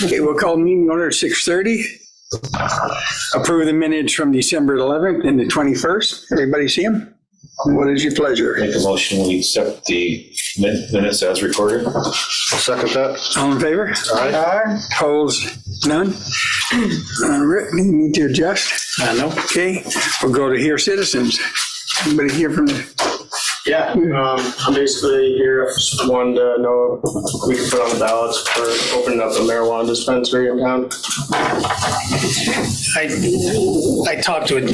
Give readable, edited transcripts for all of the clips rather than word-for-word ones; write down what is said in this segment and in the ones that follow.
Okay, we'll call meeting order at 6:30. Approve the minutes from December 11th and the 21st. Everybody see them? What is your pleasure? Make a motion, we accept the minutes as recorded. Second that. All in favor? Aye. Opposed? None? Rick, you need to adjust? No. Okay, we'll go to here citizens. Anybody here from the, Yeah, I'm basically here, just wanted to know if we can put on the ballots for opening up a marijuana dispensary in town. I talked with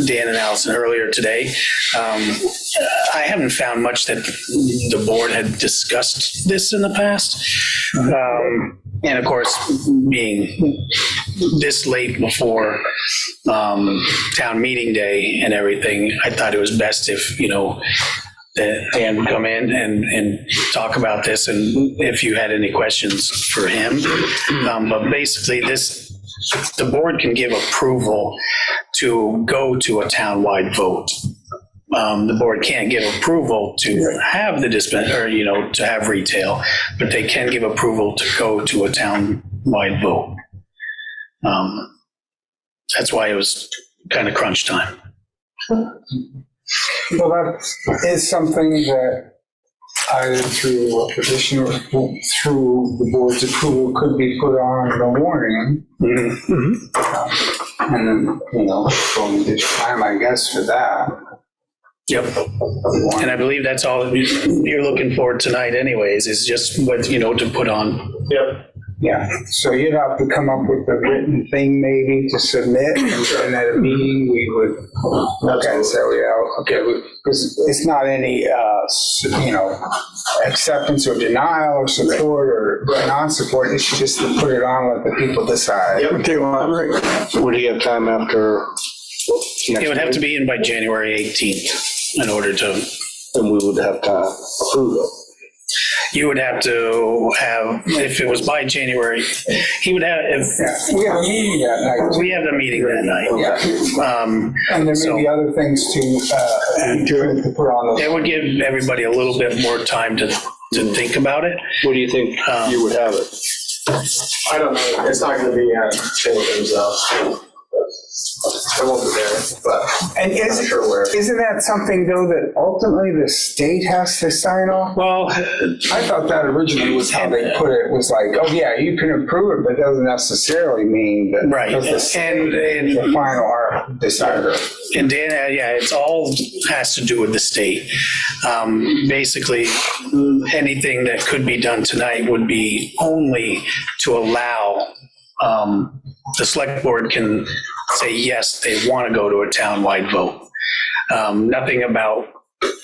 Dan and Allison earlier today. I haven't found much that the board had discussed this in the past. And of course, being this late before town meeting day and everything, I thought it was best if, that Dan would come in and talk about this, and if you had any questions for him. But basically the board can give approval to go to a town-wide vote. The board can't give approval to have the dispensary, or, to have retail, but they can give approval to go to a town-wide vote. That's why it was kind of crunch time. Well, that is something that either through a petition or through the board's approval could be put on the warning. mm-hmm. And then, going this time, I guess, for that. Yep. And I believe that's all you're looking for tonight anyways, is just what, to put on. Yep. Yeah, so you'd have to come up with a written thing maybe to submit, and at a meeting, we would look at it and say, because it's not any, acceptance or denial or support or non-support, it's just to put it on, let the people decide. Yep. What they want, right? So would he have time after next It would have to meeting? be in by January 18th in order to, And we would have to approve it. you would have to have, if it was by January, he would have, Yeah, we have a meeting that night. we have the meeting that night. Yeah. And there So- may be other things to put on the. It would give everybody a little bit more time to think about it. What do you think you would have it? I don't know, it's not gonna be at Children's, I won't be there, but And I'm not sure where. isn't that something though that ultimately the state has to sign off? Well, I thought that originally was how they put it, was like, oh yeah, you can approve it, but it doesn't necessarily mean that. right, because the state is the final decider. and Dan, it's all has to do with the state. Basically, anything that could be done tonight would be only to allow, the select board can say, yes, they want to go to a town-wide vote. Nothing about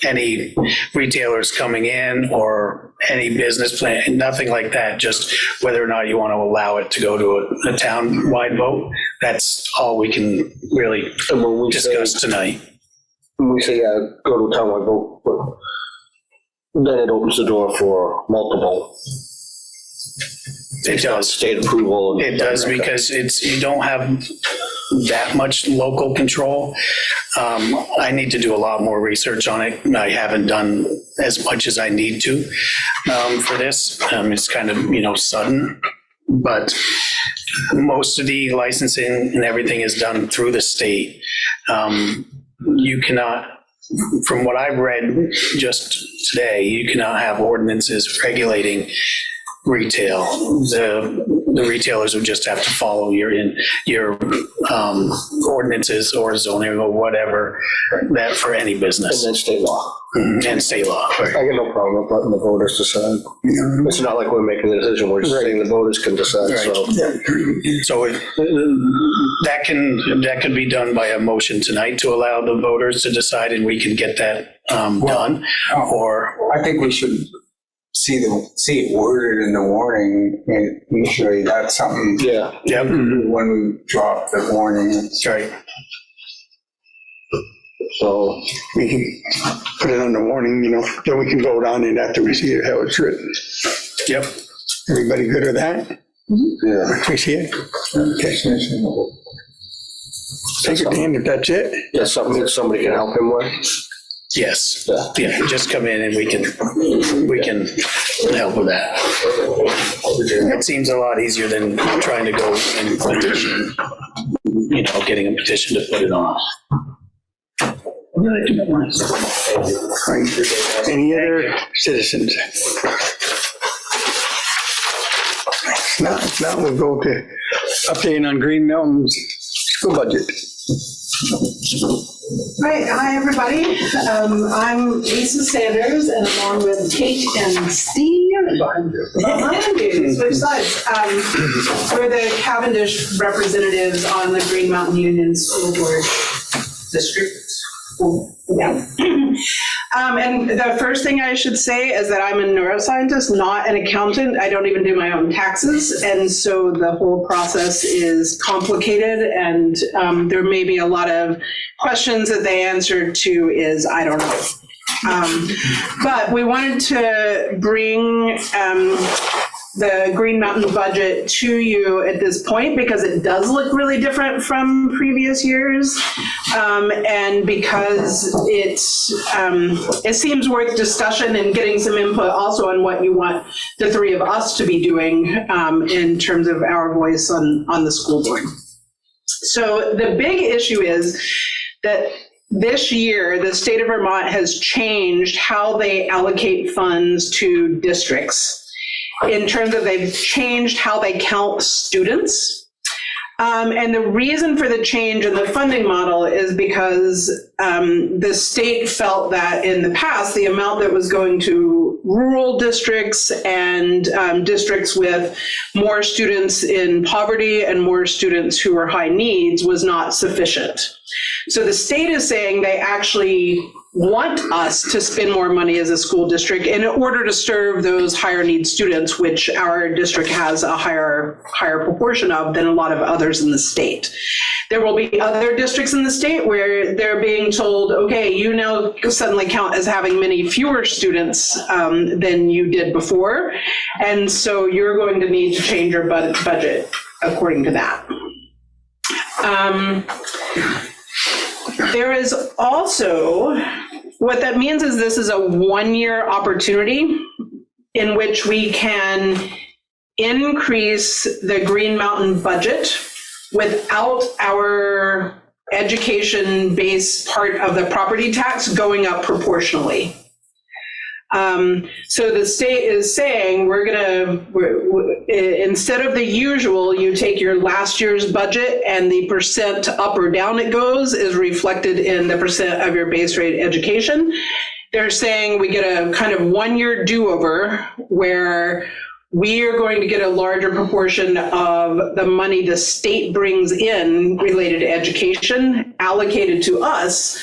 any retailers coming in or any business plan, nothing like that, just whether or not you want to allow it to go to a town-wide vote. That's all we can really And when we discuss say, tonight. when we say go to a townwide vote, then it opens the door for multiple It does. state approval. It does, because you don't have that much local control. I need to do a lot more research on it. I haven't done as much as I need to for this. It's kind of, sudden, but most of the licensing and everything is done through the state. You cannot, from what I've read just today, you cannot have ordinances regulating retail. The retailers would just have to follow your ordinances or zoning or whatever that for any And business then state law. and state law. I got no problem with letting the voters decide. It's not like we're making the decision, we're just saying the voters can decide, Right. so. So that can be done by a motion tonight to allow the voters to decide, and we can get that done. Or I think we should see it worded in the warning, and usually that's something Yeah. yeah, when we drop the warning. that's right. So, We can put it on the warning, then we can vote on it after we see how it's written. Yep. Everybody good with that? yeah. We see it? Okay. Take it, Dan, if that's it. Yeah, something that somebody can help him with. Yes, yeah, just come in and we can help with that. It seems a lot easier than trying to go and petition, getting a petition to put it on. Any other citizens? If not, we'll go to update on Green Mountain's school budget. Right, hi, everybody. I'm Lisa Sanders, and along with Kate and Steve, behind you, switch sides. We're the Cavendish representatives on the Green Mountain Union School Board District. Yeah. And the first thing I should say is that I'm a neuroscientist, not an accountant. I don't even do my own taxes. And so the whole process is complicated, and there may be a lot of questions that they answered to is, I don't know. But we wanted to bring the Green Mountain budget to you at this point because it does look really different from previous years, and because it seems worth discussion and getting some input also on what you want the three of us to be doing in terms of our voice on the school board. So the big issue is that this year, the state of Vermont has changed how they allocate funds to districts. In terms of they've changed how they count students. And the reason for the change in the funding model is because the state felt that in the past, the amount that was going to rural districts and districts with more students in poverty and more students who are high needs was not sufficient. So the state is saying they actually want us to spend more money as a school district in order to serve those higher need students, which our district has a higher proportion of than a lot of others in the state. There will be other districts in the state where they're being told, okay, you now suddenly count as having many fewer students than you did before. And so you're going to need to change your budget according to that. There is also, what that means is this is a one-year opportunity in which we can increase the Green Mountain budget without our education-based part of the property tax going up proportionally. So the state is saying instead of the usual, you take your last year's budget and the percent up or down it goes is reflected in the percent of your base rate education. They're saying we get a kind of one-year do-over where we are going to get a larger proportion of the money the state brings in related to education allocated to us,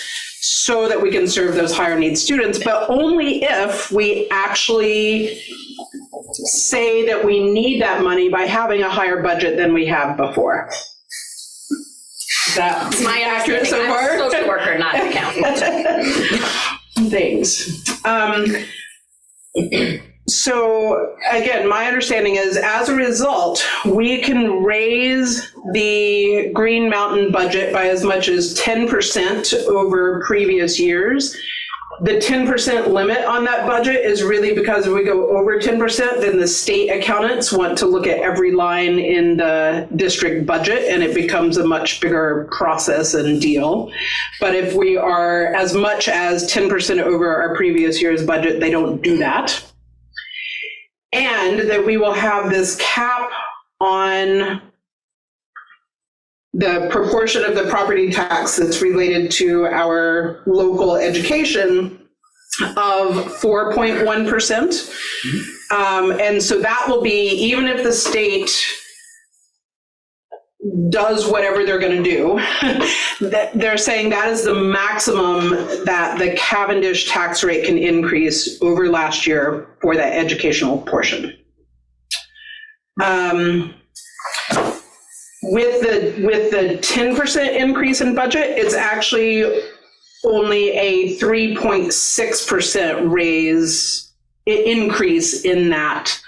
so that we can serve those higher need students, but only if we actually say that we need that money by having a higher budget than we have before. That's my accurate so far. I'm a social worker, not an accountant. Thanks. So again, my understanding is as a result, we can raise the Green Mountain budget by as much as 10% over previous years. The 10% limit on that budget is really because if we go over 10%, then the state accountants want to look at every line in the district budget and it becomes a much bigger process and deal. But if we are as much as 10% over our previous year's budget, they don't do that. And that we will have this cap on the proportion of the property tax that's related to our local education of 4.1%. And so that will be, even if the state does whatever they're going to do, that they're saying that is the maximum that the Cavendish tax rate can increase over last year for that educational portion. With the 10% increase in budget, it's actually only a 3.6% increase in that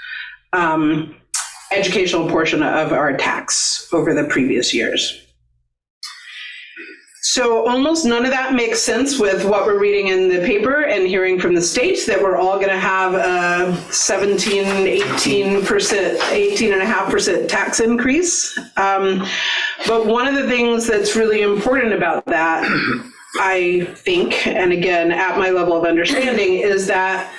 educational portion of our tax over the previous years. So almost none of that makes sense with what we're reading in the paper and hearing from the state, that we're all going to have a 18.5% tax increase. But one of the things that's really important about that, I think, and again, at my level of understanding, is that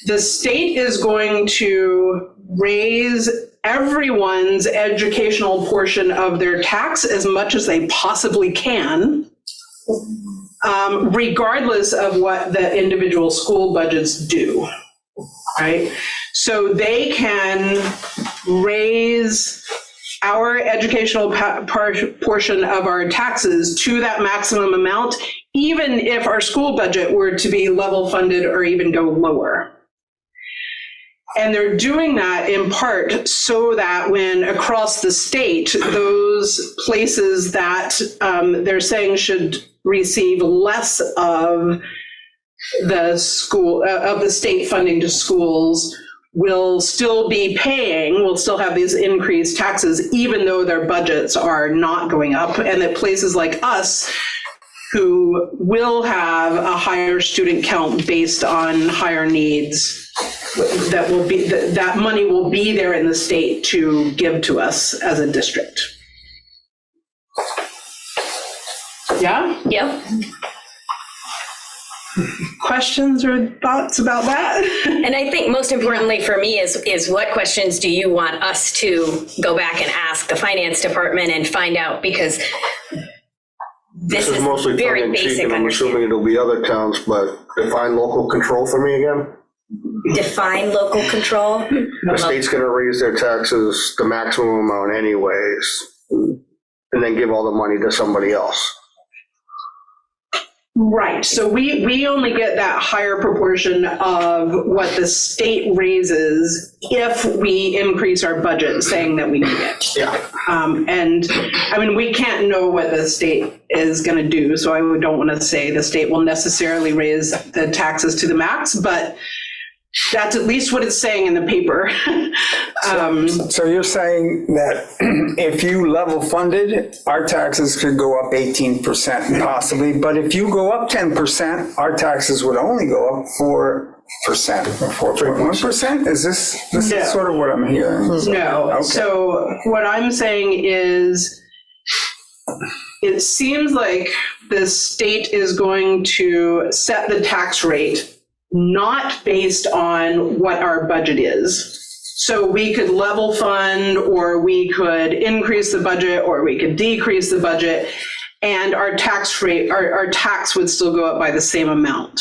the state is going to raise everyone's educational portion of their tax as much as they possibly can, regardless of what the individual school budgets do, right? So they can raise our educational portion of our taxes to that maximum amount, even if our school budget were to be level funded or even go lower. And they're doing that in part so that when across the state, those places that they're saying should receive less of the state funding to schools will still be paying, will still have these increased taxes, even though their budgets are not going up. And that places like us, who will have a higher student count based on higher needs, that money will be there in the state to give to us as a district. Yeah? Yep. Questions or thoughts about that? And I think most importantly for me is what questions do you want us to go back and ask the finance department and find out, because this is mostly very tongue in cheek, basic and I'm assuming it'll be other towns, but define local control for me again. Define local control. The state's gonna raise their taxes the maximum amount anyways, and then give all the money to somebody else. Right, so we only get that higher proportion of what the state raises if we increase our budget, saying that we need it. Yeah. And I mean, we can't know what the state is going to do, so I don't want to say the state will necessarily raise the taxes to the max, but that's at least what it's saying in the paper. So you're saying that if you level funded, our taxes could go up 18% possibly, but if you go up 10%, our taxes would only go up 4% or 4.1%? Is this is sort of what I'm hearing? No, Okay. So what I'm saying is, it seems like the state is going to set the tax rate not based on what our budget is. So we could level fund, or we could increase the budget, or we could decrease the budget, and our tax rate, our tax would still go up by the same amount.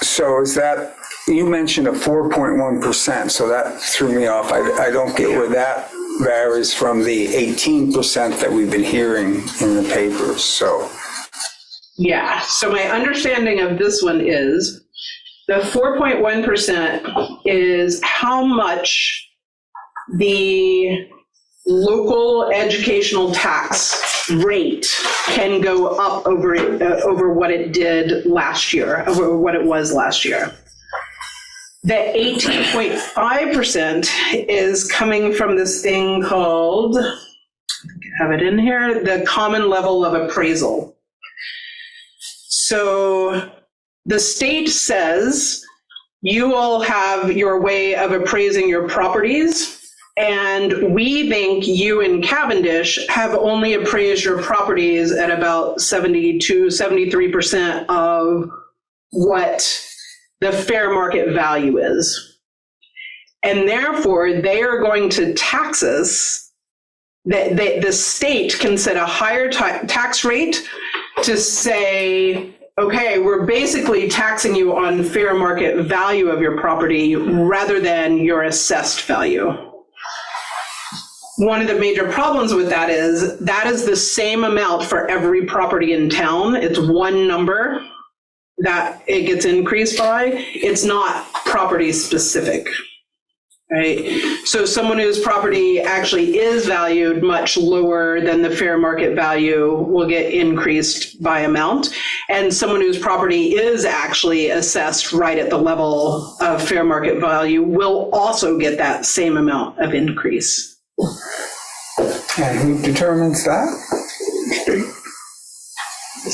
So is that, you mentioned a 4.1%, so that threw me off. I don't get where that varies from the 18% that we've been hearing in the papers, so. Yeah, so my understanding of this one is the 4.1% is how much the local educational tax rate can go up over what it did last year, over what it was last year. The 18.5% is coming from this thing called, I have it in here, the common level of appraisal. So the state says you all have your way of appraising your properties, and we think you in Cavendish have only appraised your properties at about 73% of what the fair market value is. And therefore, they are going to tax us. The state can set a higher tax rate to say, okay, we're basically taxing you on fair market value of your property rather than your assessed value. One of the major problems with that is the same amount for every property in town. It's one number that it gets increased by. It's not property specific, right? So someone whose property actually is valued much lower than the fair market value will get increased by amount. And someone whose property is actually assessed right at the level of fair market value will also get that same amount of increase. And who determines that?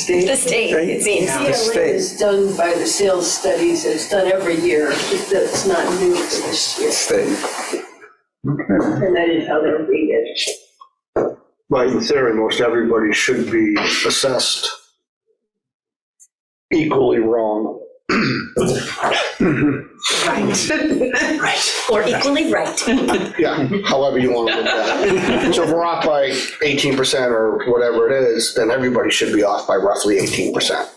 state. The state, it seems. The CLA is done by the sales studies, it's done every year, that's not new for this year, State. and that is how they're rated. But in theory, most everybody should be assessed equally wrong. Or equally right. Yeah, however you want to look at it. So if we're off by 18% or whatever it is, then everybody should be off by roughly 18%.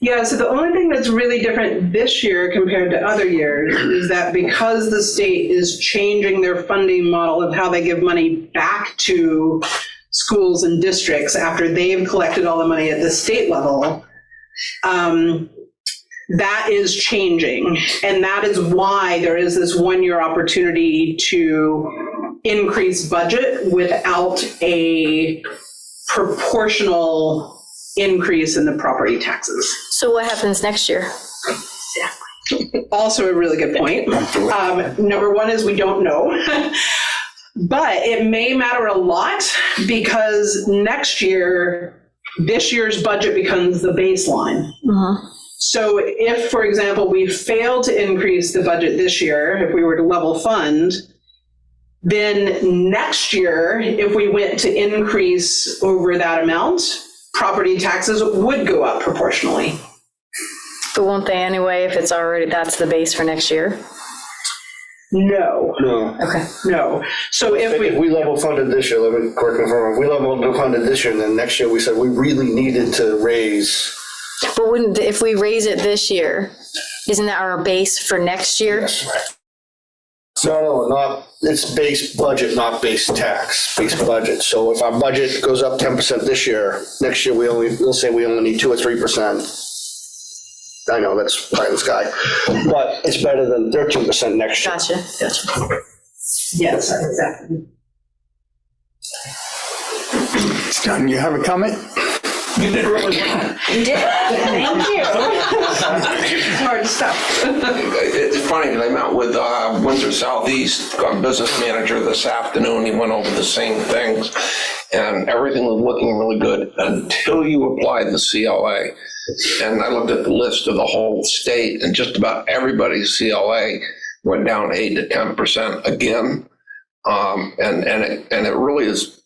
Yeah, so the only thing that's really different this year compared to other years is that because the state is changing their funding model of how they give money back to schools and districts after they've collected all the money at the state level, that is changing. And that is why there is this one-year opportunity to increase budget without a proportional increase in the property taxes. So what happens next year? Also a really good point. Number one is we don't know. But it may matter a lot because next year, this year's budget becomes the baseline. So if, for example, we fail to increase the budget this year, if we were to level fund, then next year, if we went to increase over that amount, property taxes would go up proportionally. But won't they anyway if it's already, that's the base for next year? No, No. Okay. no. So if If we, we level funded this year, let me correct me if I'm wrong, we level funded this year, and then next year we said we really needed to raise. But wouldn't, if we raise it this year, isn't that our base for next year? No, not, it's base budget, not base tax, base budget. So if our budget goes up 10% this year, next year we'll say we only need 2 or 3%. I know that's pie in the sky, but it's better than 13% next year. Gotcha. yes, exactly. John, you have a comment? You did really well. You did? Thank you. It's hard stuff. It's funny, I met with Windsor Southeast business manager this afternoon. He went over the same things, and everything was looking really good until you applied the CLA. And I looked at the list of the whole state, and just about everybody's CLA went down 8 to 10% again. And it really is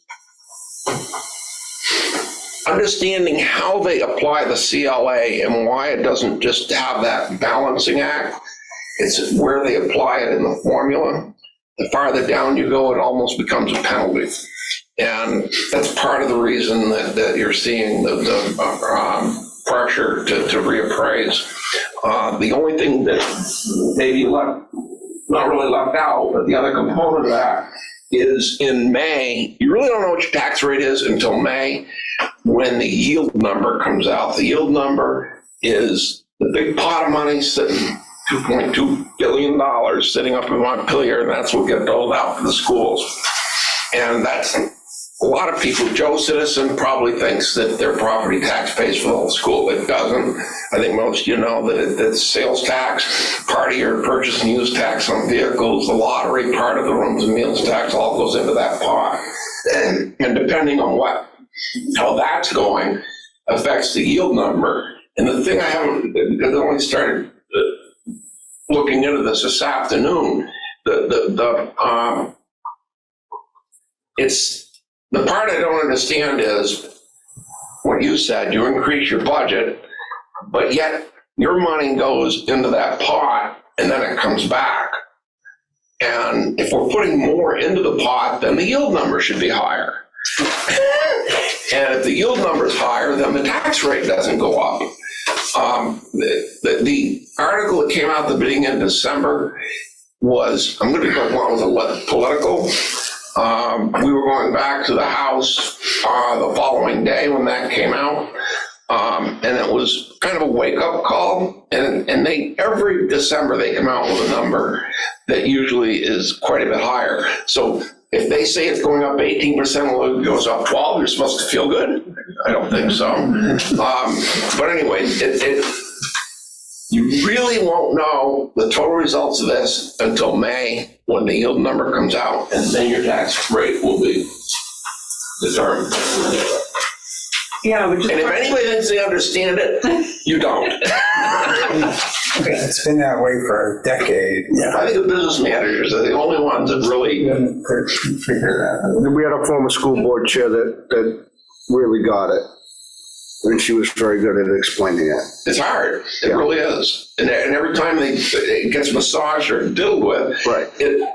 understanding how they apply the CLA and why it doesn't just have that balancing act. It's where they apply it in the formula. The farther down you go, it almost becomes a penalty. And that's part of the reason that you're seeing the pressure to reappraise. The only thing that maybe not really left out, but the other component of that is in May, you really don't know what your tax rate is until May when the yield number comes out. The yield number is the big pot of money sitting, $2.2 billion sitting up in Montpelier, and that's what gets doled out for the schools. And that's a lot of people. Joe Citizen probably thinks that their property tax pays for the whole school. It doesn't. I think most of you know that it's sales tax, part of your purchase and use tax on vehicles, the lottery, part of the rooms and meals tax all goes into that pot. And depending on how that's going affects the yield number. And the thing I haven't, because I only started looking into this afternoon, the part I don't understand is what you said, you increase your budget, but yet your money goes into that pot and then it comes back. And if we're putting more into the pot, then the yield number should be higher. And if the yield number is higher, then the tax rate doesn't go up. The article that came out the beginning of December was, I'm going to go along with it, political. We were going back to the House the following day when that came out, and it was kind of a wake-up call. And every December they come out with a number that usually is quite a bit higher. So if they say it's going up 18%, well, it goes up 12, you're supposed to feel good? I don't think so. But anyway, you really won't know the total results of this until May when the yield number comes out, and then your tax rate will be determined. Yeah, which is. And if anybody thinks they understand it, you don't. It's been that way for a decade. I think the business managers are the only ones that really, Figure that out. We had a former school board chair that really got it. And she was very good at explaining it. it's hard. It really is. And every time it gets massaged or dealt with, Right. it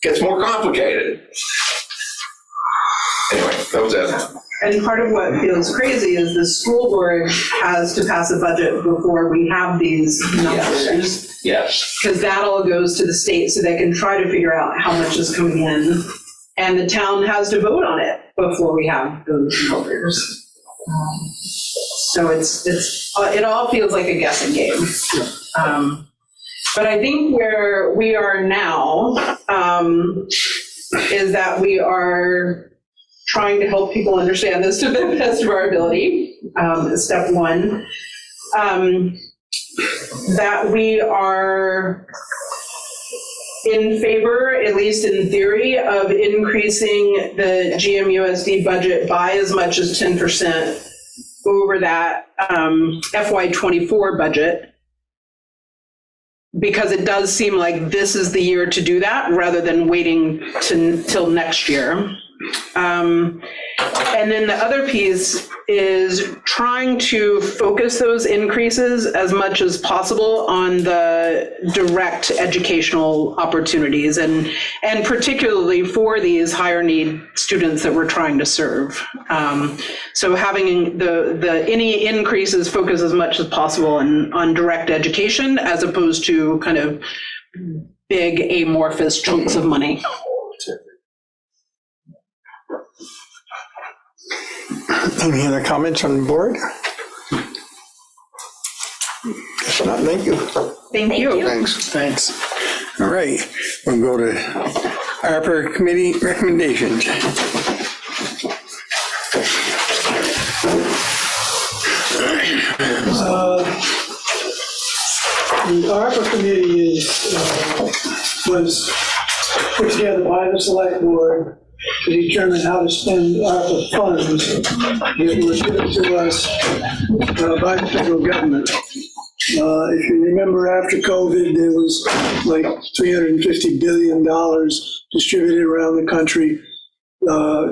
gets more complicated. Anyway, that was it. And part of what feels crazy is the school board has to pass a budget before we have these numbers. Yes. Because that all goes to the state so they can try to figure out how much is coming in. And the town has to vote on it before we have those numbers. So it all feels like a guessing game. But I think where we are now is that we are trying to help people understand this to the best of our ability, step one. That we are in favor, at least in theory, of increasing the GMUSD budget by as much as 10% over that FY24 budget, because it does seem like this is the year to do that rather than waiting till next year. And then the other piece is trying to focus those increases as much as possible on the direct educational opportunities and particularly for these higher need students that we're trying to serve. So having the any increases focus as much as possible on direct education as opposed to kind of big amorphous chunks of money. Any other comments on the board? If not, thank you. Thank you. Thanks. All right, we'll go to ARPA committee recommendations. The ARPA committee was put together by the select board to determine how to spend ARPA funds that were given to us by the federal government. If you remember, after COVID, there was like $350 billion distributed around the country.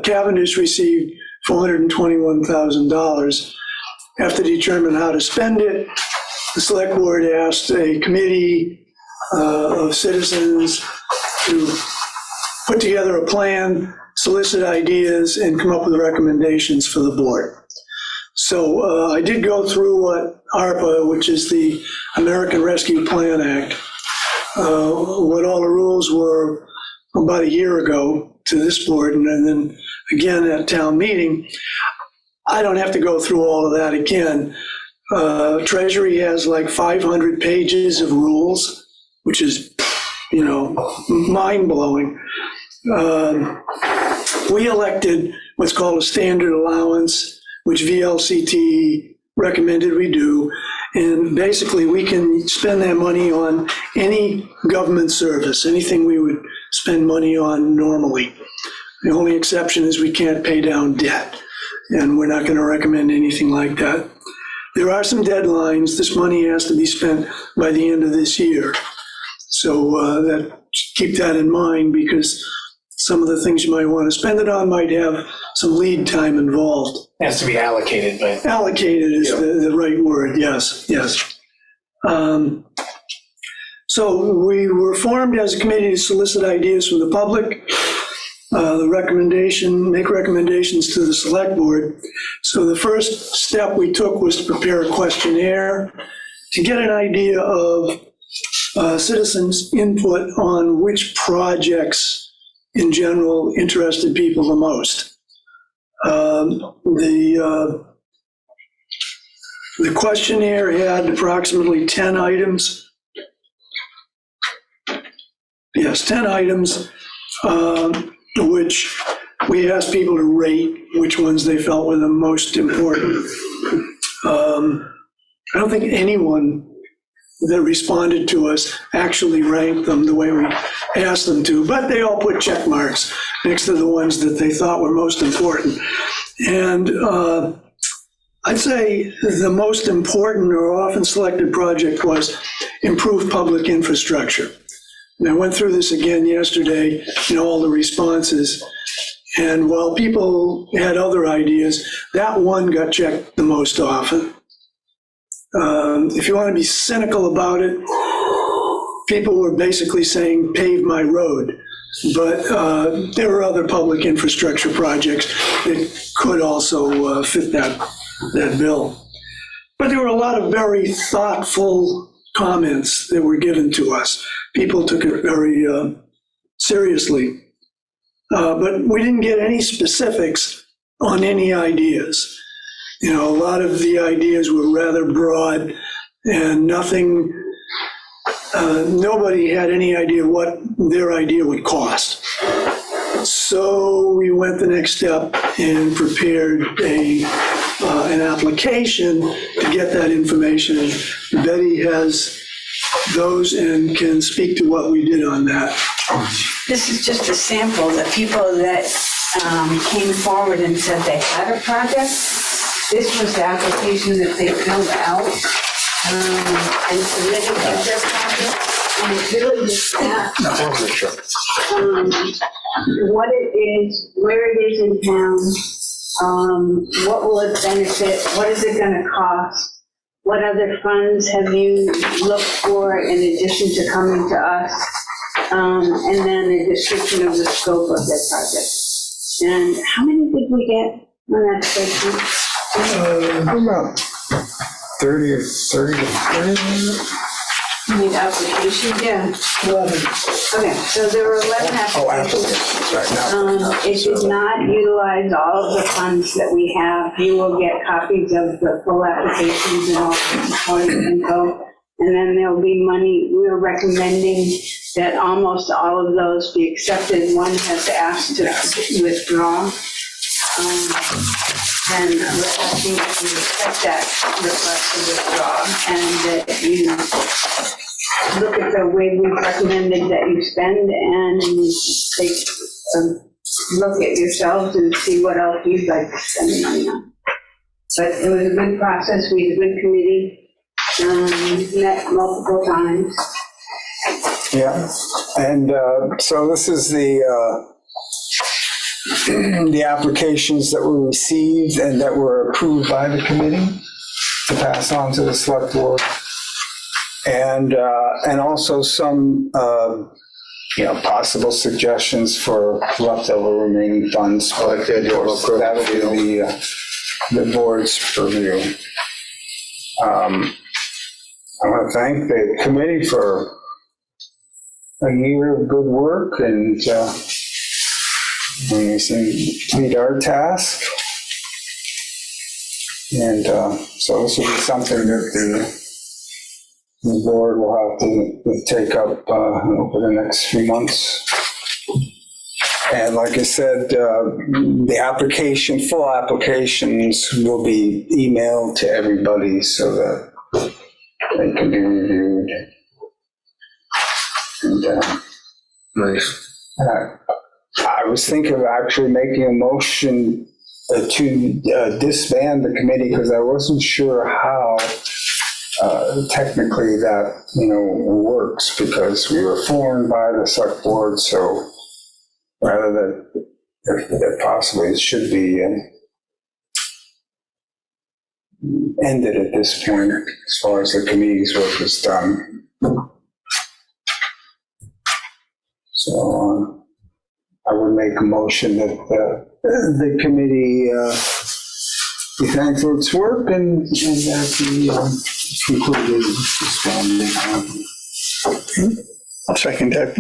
Cavendish received $421,000. Have to determine how to spend it. The select board asked a committee of citizens to put together a plan, solicit ideas, and come up with recommendations for the board. So I did go through what ARPA, which is the American Rescue Plan Act, what all the rules were about a year ago to this board, and then again at town meeting. I don't have to go through all of that again. Treasury has like 500 pages of rules, which is, mind-blowing. We elected what's called a standard allowance, which VLCT recommended we do. And basically, we can spend that money on any government service, anything we would spend money on normally. The only exception is we can't pay down debt, and we're not going to recommend anything like that. There are some deadlines. This money has to be spent by the end of this year. So keep that in mind, because some of the things you might want to spend it on might have some lead time involved. It has to be allocated, but. Allocated is the right word, yes. So we were formed as a committee to solicit ideas from the public, make recommendations to the select board. So the first step we took was to prepare a questionnaire to get an idea of citizens' input on which projects in general interested people the most. The questionnaire had approximately 10 items. Yes, 10 items, which we asked people to rate which ones they felt were the most important. I don't think anyone that responded to us actually ranked them the way we asked them to, but they all put check marks next to the ones that they thought were most important. And I'd say the most important or often selected project was improved public infrastructure. And I went through this again yesterday in all the responses. And while people had other ideas, that one got checked the most often. If you want to be cynical about it, people were basically saying, pave my road. But there were other public infrastructure projects that could also fit that bill. But there were a lot of very thoughtful comments that were given to us. People took it very seriously. But we didn't get any specifics on any ideas. You know, a lot of the ideas were rather broad and nobody had any idea what their idea would cost. So we went the next step and prepared an application to get that information. Betty has those and can speak to what we did on that. This is just a sample. The people that came forward and said they had a project, this was the application that they filled out and submitted to their project. And it's really just that. What it is, where it is in town, what will it benefit, what is it going to cost, what other funds have you looked for in addition to coming to us, and then a description of the scope of the project. And how many did we get on that spreadsheet? About 30 or 30. You need applications? Yeah. 11. Okay, so there were 11 applications. Right now. It did not utilize all of the funds that we have. You will get copies of the full applications and all the supporting info. And then there'll be money. We're recommending that almost all of those be accepted. One has asked to withdraw. And we're asking if you accept that request to withdraw and that you look at the way we recommended that you spend and take a look at yourselves and see what else you'd like to spend money on. But it was a good process. We had a good committee, met multiple times. Yeah, and so this is the applications that were received and that were approved by the committee to pass on to the select board. And also some, possible suggestions for leftover remaining funds. But of course, that'll be the board's purview. I want to thank the committee for a year of good work and we complete our task. And so this will be something that the board will have to take up over the next few months. And like I said, the full applications will be emailed to everybody so that they can be reviewed. And Nice. I was thinking of actually making a motion to disband the committee because I wasn't sure how technically that works, because we were formed by the select board. So rather than if possibly it should be ended at this point as far as the committee's work is done. So I would make a motion that the committee be thanked for its work and that we concluded disbanding. I'll second that.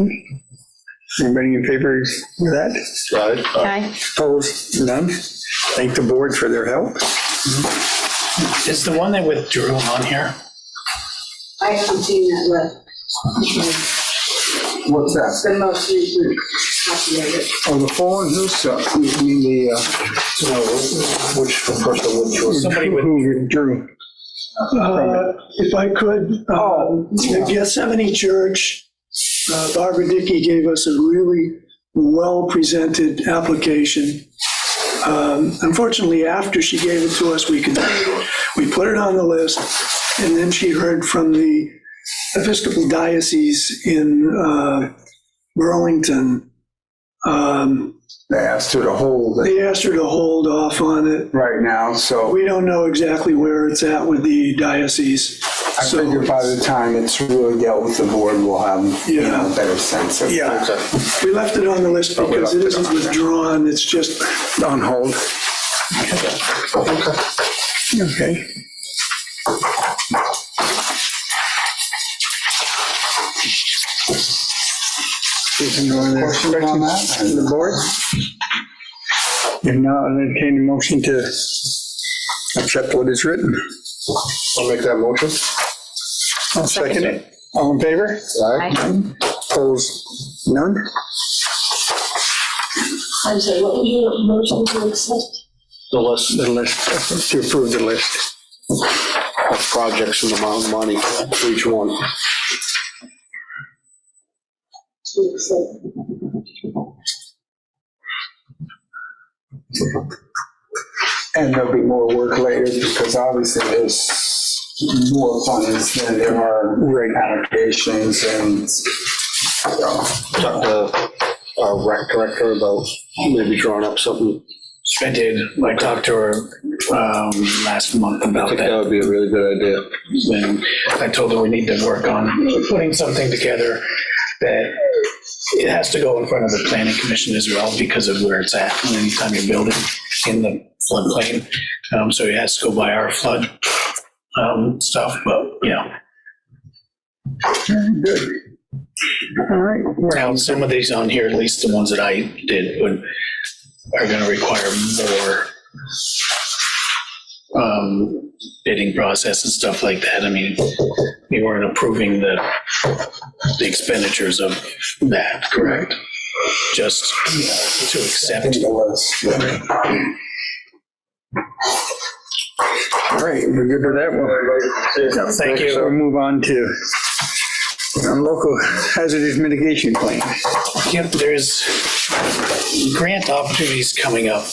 Anybody in favor of that? Right. Aye. Opposed? None? Thank the board for their help. Is the one that withdrew on here? I haven't seen that list. What's that? The most recent copy of it. Oh, the phone, I mean Which person would choose? Somebody with, Who withdrew? If I could, the Gethsemane Church, Barbara Dickey gave us a really well-presented application. Unfortunately, after she gave it to us, we considered it, we put it on the list, and then she heard from the Episcopal Diocese in Burlington. They asked her to hold it They asked her to hold off on it. right now, so We don't know exactly where it's at with the diocese. I figure by the time it's really dealt with the board, we'll have, a better sense of. Yeah, we left it on the list because it isn't withdrawn, it's just On hold. Okay. Question on that, from the board? If not, I'll entertain a motion to accept what is written. I'll make that motion. I'll second it. All in favor? Aye. Opposed? None? I'm sorry, what was your motion to accept? The list The list, to approve the list. of projects and the amount of money for each one. To accept. And there'll be more work later because obviously there's more funds than there are allocations and so. Talk to our rec director about maybe drawing up something. I did. I talked to her last month I about think that that. would be a really good idea. And I told her we need to work on putting something together that it has to go in front of the planning commission as well because of where it's at. And anytime you're building in the floodplain, so it has to go by our flood stuff, but Very good. All right. now some of these on here, at least the ones that I did, are going to require more bidding process and stuff like that. I mean, we weren't approving the expenditures of that, correct? Just to accept. The list. All right, we're good with that one. Thank you. So we'll move on to local hazardous mitigation plan. Yep, there's grant opportunities coming up.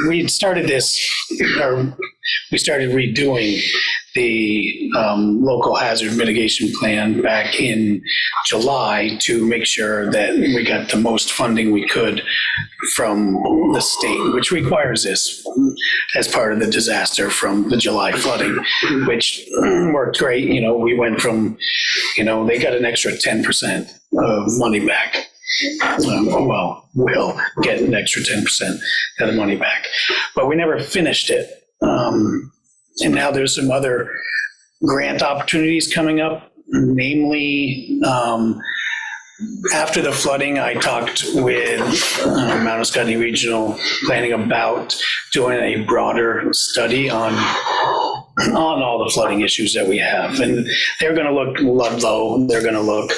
We started redoing the local hazard mitigation plan back in July to make sure that we got the most funding we could from the state, which requires this as part of the disaster from the July flooding, which worked great. We went from, they got an extra 10% of money back. We'll get an extra 10% of the money back. But we never finished it. And now there's some other grant opportunities coming up, namely, after the flooding, I talked with Mount Scottney Regional Planning about doing a broader study on all the flooding issues that we have. And they're going to look Ludlow, they're going to look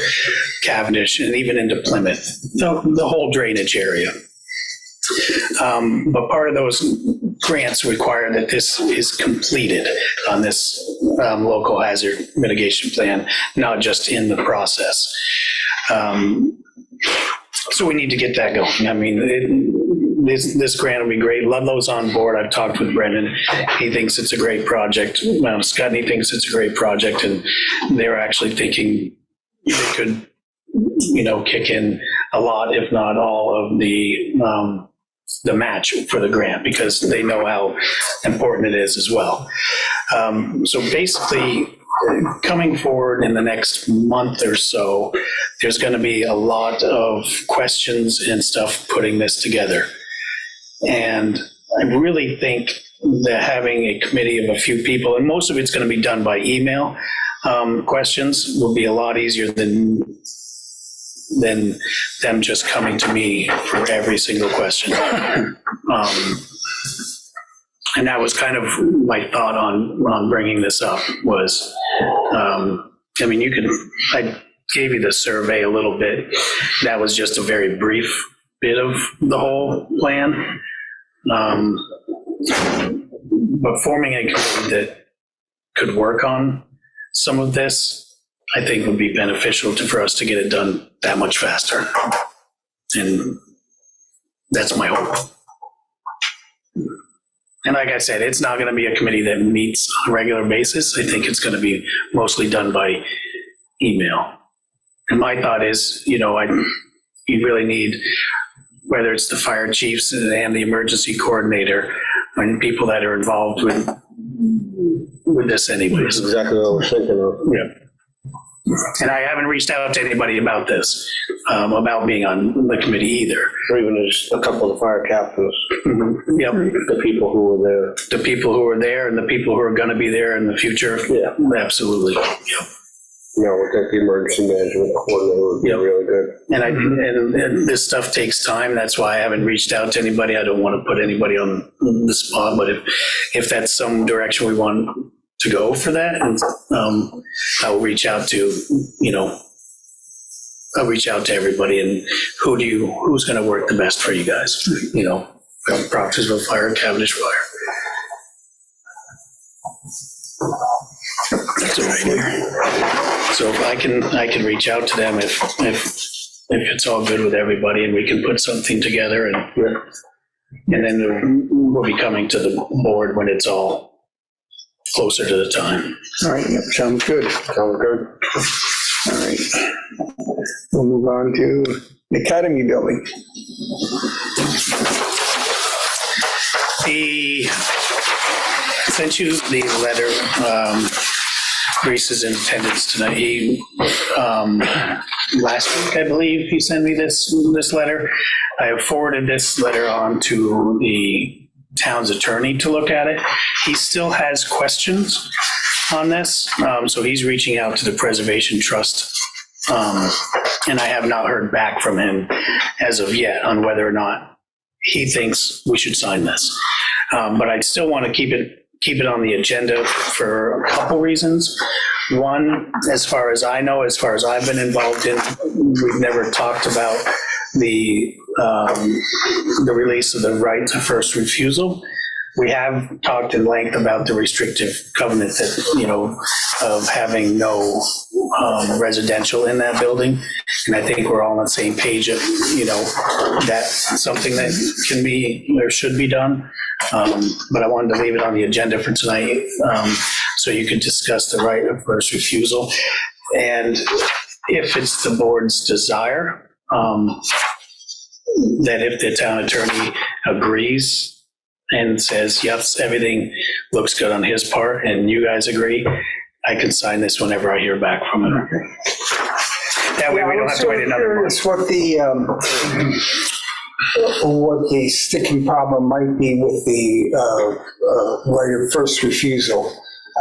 Cavendish, and even into Plymouth, the whole drainage area. But part of those grants require that this is completed on this local hazard mitigation plan, not just in the process. So we need to get that going. I mean, this grant will be great. Ludlow's on board. I've talked with Brendan. He thinks it's a great project. Scottney thinks it's a great project, and they're actually thinking they could, kick in a lot, if not all, of the match for the grant because they know how important it is as well. So basically, coming forward in the next month or so, there's going to be a lot of questions and stuff putting this together. And I really think that having a committee of a few people, and most of it's going to be done by email, questions will be a lot easier than them just coming to me for every single question. And that was kind of my thought on bringing this up was, I gave you the survey a little bit. That was just a very brief bit of the whole plan. But forming a committee that could work on some of this, I think would be beneficial for us to get it done that much faster. And that's my hope. And like I said, it's not going to be a committee that meets on a regular basis. I think it's going to be mostly done by email. And my thought is, you really need, whether it's the fire chiefs and the emergency coordinator, and people that are involved with this anyways. That's exactly what I was thinking of. Yeah. And I haven't reached out to anybody about this, about being on the committee either. Or even just a couple of the fire captains, Yep. the people who were there. The people who are there and the people who are going to be there in the future. Yeah. Absolutely. Yep. I think the emergency management coordinator would be really good. And this stuff takes time. That's why I haven't reached out to anybody. I don't want to put anybody on the spot, but if that's some direction we want to go for that, and I'll reach out to, I'll reach out to everybody and who's going to work the best for you guys, from Proctorsville Fire, Cavendish Fire. That's it right here. So if I can reach out to them if it's all good with everybody, and we can put something together, and then we'll be coming to the board when it's all closer to the time. All right, yep, sounds good. Sounds good. All right. We'll move on to the Academy building. I sent you the letter. Reese is in attendance tonight. He, last week, I believe, he sent me this letter. I have forwarded this letter on to the town's attorney to look at it. He still has questions on this, so he's reaching out to the Preservation Trust, and I have not heard back from him as of yet on whether or not he thinks we should sign this. But I still want to keep it on the agenda for a couple reasons. One, as far as I know, as far as I've been involved in, we've never talked about the release of the right to first refusal. We have talked in length about the restrictive covenant that, of having no residential in that building. And I think we're all on the same page of, that's something that can be or should be done. But I wanted to leave it on the agenda for tonight, so you could discuss the right of first refusal. And if it's the board's desire, that if the town attorney agrees and says, yes, everything looks good on his part, and you guys agree, I can sign this whenever I hear back from him. That way we don't have to wait another month. What the sticking problem might be with the right of first refusal.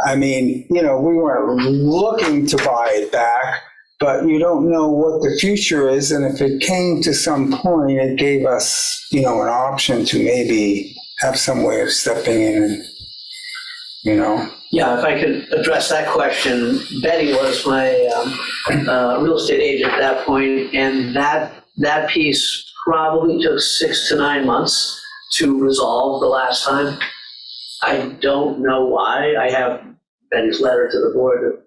I mean, we weren't looking to buy it back, but you don't know what the future is, and if it came to some point, it gave us, an option to maybe have some way of stepping in, Yeah, if I could address that question, Betty was my real estate agent at that point, and that piece probably took 6 to 9 months to resolve the last time. I don't know why. I have Betty's letter to the board to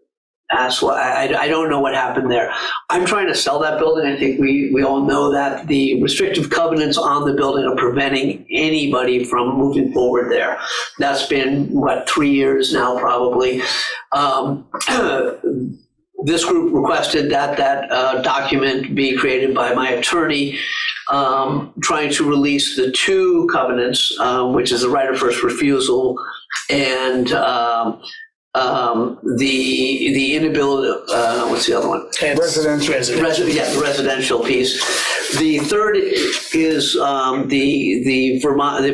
ask why. I don't know what happened there. I'm trying to sell that building. I think we all know that the restrictive covenants on the building are preventing anybody from moving forward there. That's been, 3 years now, probably. This group requested that document be created by my attorney, trying to release the 2 covenants, which is the right of first refusal and the inability, what's the other one? Residential. The residential piece. The third is the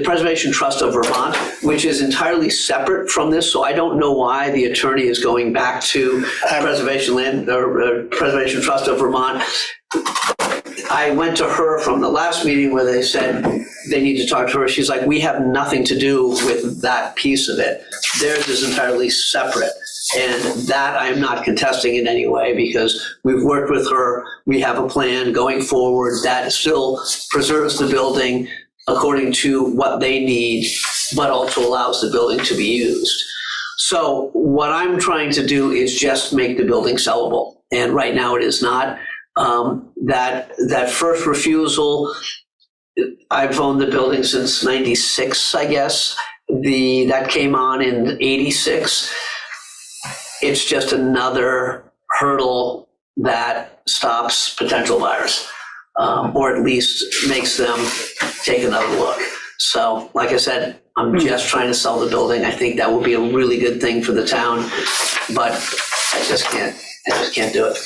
Preservation Trust of Vermont, which is entirely separate from this. So I don't know why the attorney is going back to Preservation Trust of Vermont. I went to her from the last meeting where they said they need to talk to her. She's like, we have nothing to do with that piece of it. Theirs is entirely separate. And that I'm not contesting in any way because we've worked with her. We have a plan going forward that still preserves the building according to what they need, but also allows the building to be used. So what I'm trying to do is just make the building sellable. And right now it is not. That first refusal, I've owned the building since '96, I guess. that came on in '86. It's just another hurdle that stops potential buyers, or at least makes them take another look. So, like I said, I'm just trying to sell the building. I think that would be a really good thing for the town, but I just can't do it.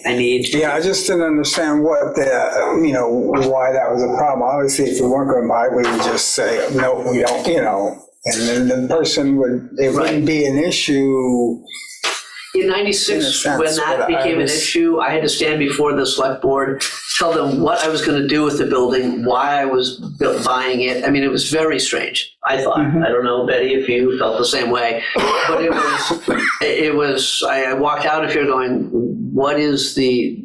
I need. Yeah, I just didn't understand what why that was a problem. Obviously, if we weren't going to buy it, we would just say, no, we don't, and then the person wouldn't be an issue. In '96, when that became an issue, I had to stand before the select board, tell them what I was going to do with the building, why I was buying it. I mean, it was very strange, I thought. I don't know, Betty, if you felt the same way. But I walked out of here going, what is the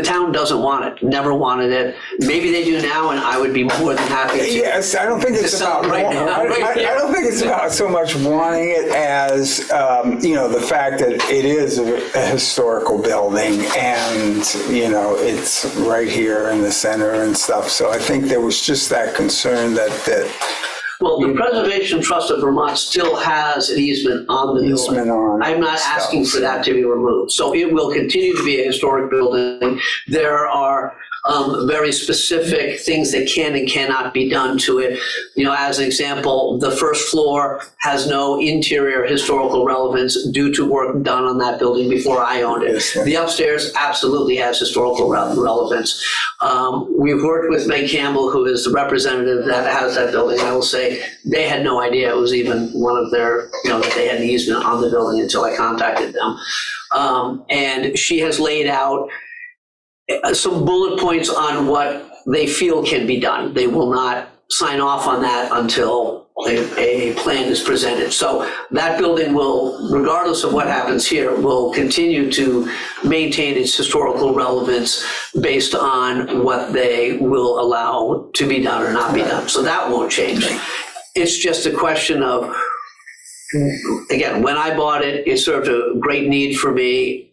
town doesn't want it, never wanted it. Maybe they do now, and I would be more than happy to. Yes, I don't think it's about I don't think it's about so much wanting it as the fact that it is a historical building, and it's right here in the center and stuff. So I think there was just that concern that. Well, the Preservation Trust of Vermont still has an easement on the building. I'm not asking for that to be removed. So it will continue to be a historic building. There are very specific things that can and cannot be done to it. As an example, the first floor has no interior historical relevance due to work done on that building before I owned it. Yes, the upstairs absolutely has historical relevance. We've worked with Meg Campbell, who is the representative that has that building. I will say they had no idea it was even one of their, that they had an easement on the building until I contacted them. And she has laid out some bullet points on what they feel can be done. They will not sign off on that until a plan is presented. So that building will, regardless of what happens here, will continue to maintain its historical relevance based on what they will allow to be done or not be done. So that won't change. It's just a question of, again, when I bought it, it served a great need for me.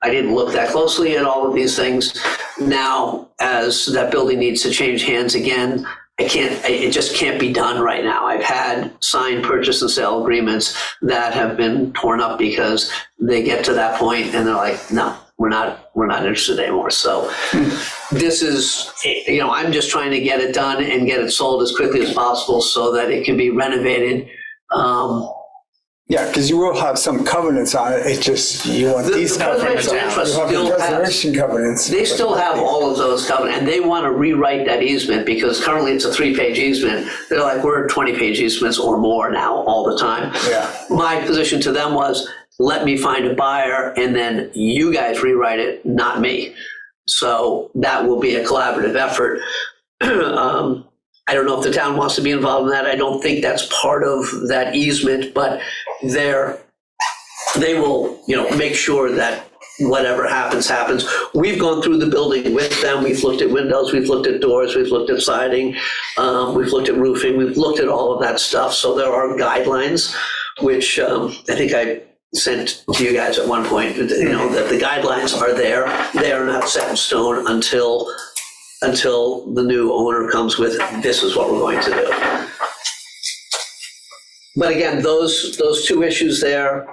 I didn't look that closely at all of these things. Now, as that building needs to change hands again, it just can't be done right now. I've had signed purchase and sale agreements that have been torn up because they get to that point and they're like, no, we're not interested anymore. So this is, I'm just trying to get it done and get it sold as quickly as possible so that it can be renovated. Yeah, because you will have some covenants on it. It's just you want these covenants. Preservation covenants. They still have all of those covenants, and they want to rewrite that easement because currently it's a 3-page easement. They're like, we're 20-page easements or more now all the time. Yeah. My position to them was, let me find a buyer, and then you guys rewrite it, not me. So that will be a collaborative effort. I don't know if the town wants to be involved in that. I don't think that's part of that easement, but they will, make sure that whatever happens. We've gone through the building with them. We've looked at windows, we've looked at doors, we've looked at siding, we've looked at roofing, we've looked at all of that stuff. So there are guidelines, which I think I sent to you guys at one point, that the guidelines are there. They are not set in stone until the new owner comes with, this is what we're going to do. But again, those two issues there,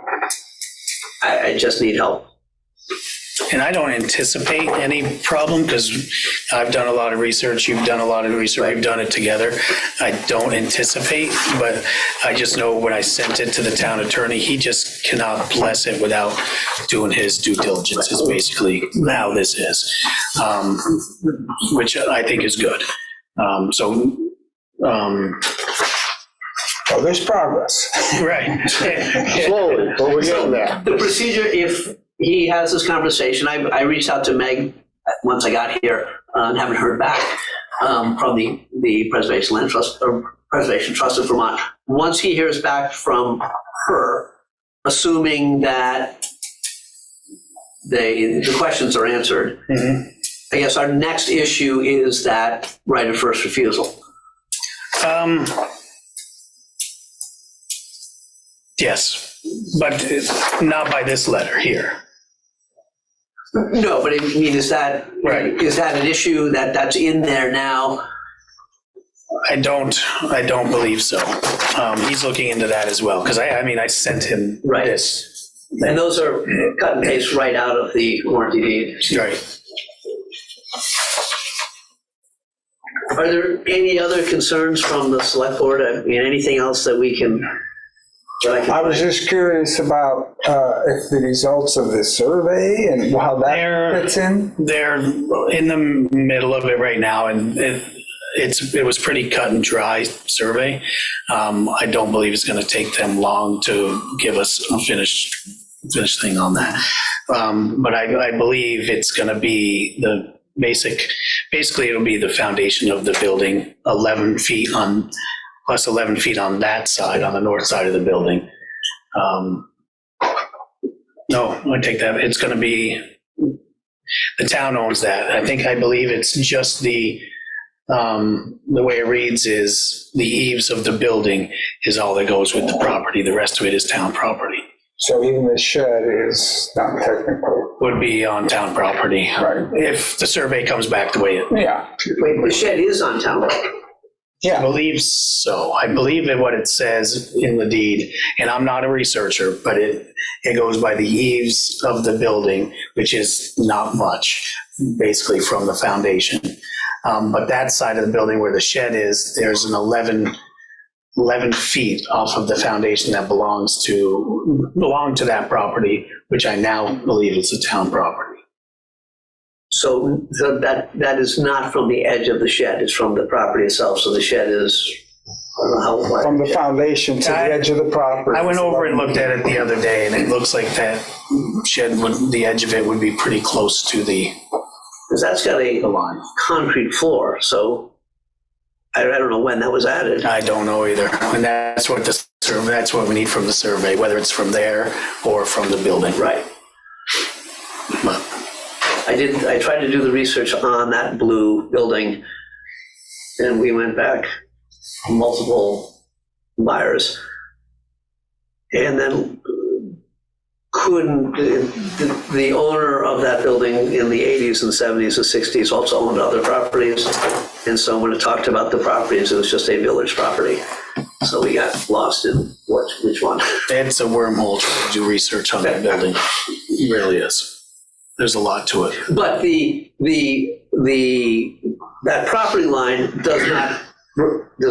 I just need help. And I don't anticipate any problem because I've done a lot of research, you've done a lot of research, we've done it together. I don't anticipate, but I just know when I sent it to the town attorney, he just cannot bless it without doing his due diligence is basically how this is, which I think is good. Well, there's progress. Right. Slowly, but we're getting there. The procedure, if he has this conversation, I reached out to Meg once I got here and haven't heard back from the Preservation Land Trust or Preservation Trust of Vermont. Once he hears back from her, assuming that the questions are answered, I guess our next issue is that right of first refusal. Yes, but not by this letter here. No, but I mean, is that an issue that's in there now? I don't believe so. He's looking into that as well, because I sent him Right. this. And those are cut and paste right out of the warranty deed. Right. Are there any other concerns from the select board? I mean, anything else that we can, that I can? I was just curious about if the results of the survey and how that fits in. They're in the middle of it right now, and it was pretty cut and dry survey. I don't believe it's going to take them long to give us a finished thing on that. But I believe it's going to be the basically it'll be the foundation of the building, 11 feet plus 11 feet on that side, on the north side of the building. No, I take that. It's going to be, the town owns that. I believe it's just the way it reads is the eaves of the building is all that goes with the property. The rest of it is town property. So even the shed is not technical. Would be on town property. Right. If the survey comes back the way it. Yeah. Wait, the shed is on town property. I believe so. I believe in what it says in the deed, and I'm not a researcher, but it goes by the eaves of the building, which is not much, basically from the foundation. But that side of the building where the shed is, there's an 11 feet off of the foundation that belonged to that property, which I now believe is a town property. So that is not from the edge of the shed, it's from the property itself. So the shed is, I don't know how wide. From the foundation to the edge of the property. I went over and looked at it the other day, and it looks like that shed, the edge of it would be pretty close to the Because that's got a line. concrete floor, so I don't know when that was added. I don't know either. And that's what we need from the survey, whether it's from there or from the building. Right. But I tried to do the research on that blue building, and we went back multiple buyers. And then the owner of that building in the 80s and 70s and 60s also owned other properties. And so when it talked about the properties, it was just a village property. So we got lost in which one. it's a wormhole trying to do research on that building. It really is. There's a lot to it. But that property line does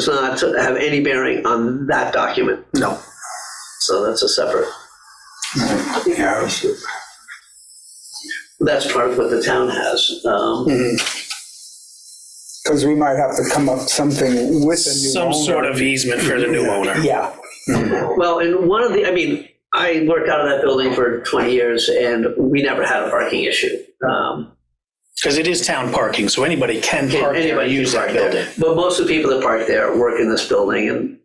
not have any bearing on that document. No. So that's a separate. Yeah. That's part of what the town has. Because we might have to come up something with a new owner. Some sort of easement for the new owner. Yeah. Well, and I worked out of that building for 20 years and we never had a parking issue. Because it is town parking, so anybody can park there and use that building. But most of the people that park there work in this building, and,